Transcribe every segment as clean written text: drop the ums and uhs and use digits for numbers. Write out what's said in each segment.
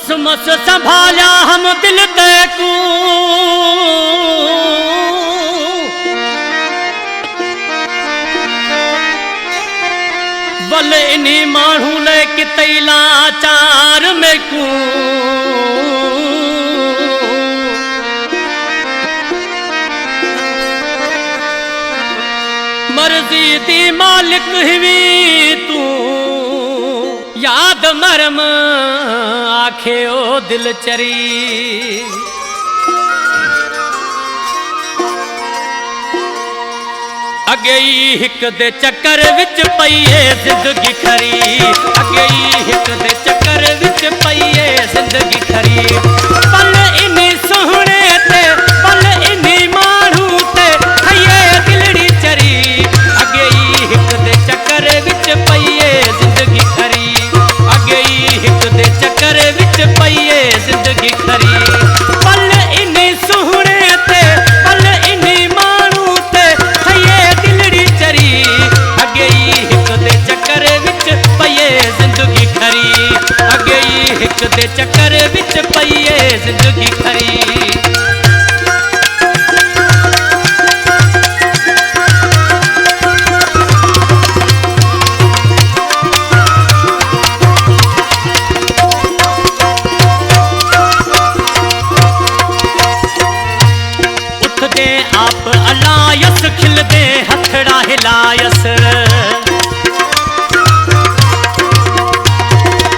मस मस संभालिया हम दिल तैकू बल इन्हीं माण्हू ले कितैला चार में कू मर्जी दी मालिक हुई तू याद मरम आखे ओ दिल चरी अगे हिक दे चक्कर विच पईए जिंदगी खरी अगे हिक दे चक्कर विच पईए जिंदगी खरी पल इन्हीं सोहणे ते पल इन्हीं माण्हू ते खइए दिलड़ी चरी अगे हिक दे चक्कर विच पईए जिंदगी खरी अगे हिक दे चक्कर विच पईए जिंदगी खरी पल इन्हीं सोहणे ते पल इन्हीं माण्हू ते खइए दिलड़ी चरी अगे हिक दे चक्कर विच पईए जिंदगी खरी अगे हिक दे चक्कर विच पईए जिंदगी खरी आप अलायस खिल दे हथड़ा हिलायस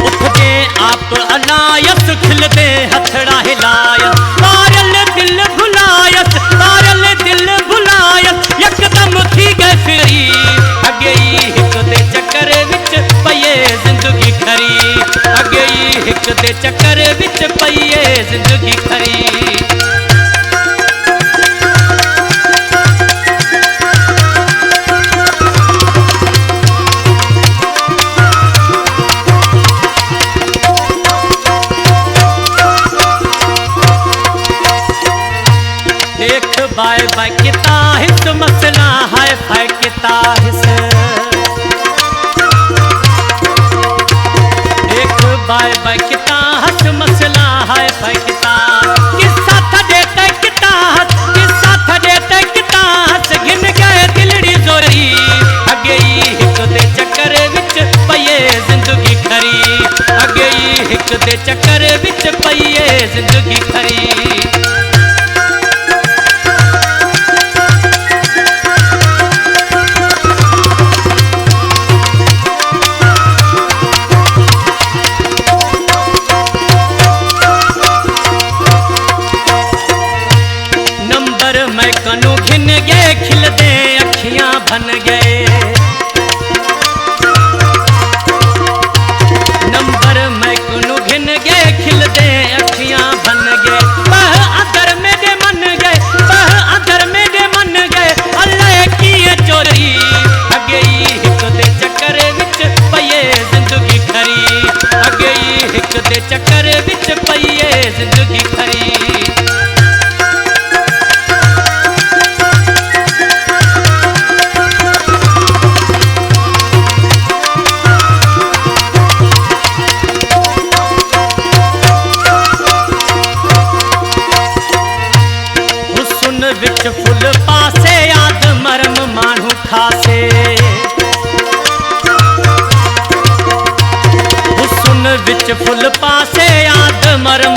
उठ दे आप अलायस खिल दे हथड़ा हिलायस तारल दिल भुलायस तारल दिल भुलायस यकदम थी गए फिरी अगे हिक दे चक्कर विच पईए जिंदगी खरी अगे हिक दे चक्कर विच पईए जिंदगी खरी बाय बाय किता हिस मसला हाय फाय किता हिस देख बाय बाय किता हस मसला हाय फाय किता किस्सा थडे ते किता हस किस्सा थडे ते किता हस घिन गए दिलड़ी जोरी अगे हिक दे चक्कर विच पईए जिंदगी खरी अगे हिक दे चक्कर विच पईए जिंदगी खरी खिल दे अखियां बन गए नंबर मैं कुनु घिन गए खिल दे अखियां बन गए बह अंदर मेरे मन गए बह अंदर मेरे मन गए अल्लाह की चोरी अगे हिक दे चक्कर विच पईए जिंदगी खरी अगे हिक दे चक्कर विच पईए जिंदगी खरी विच फुल पासे याद मरम मानू खासे हुस्न विच फुल पासे याद मरम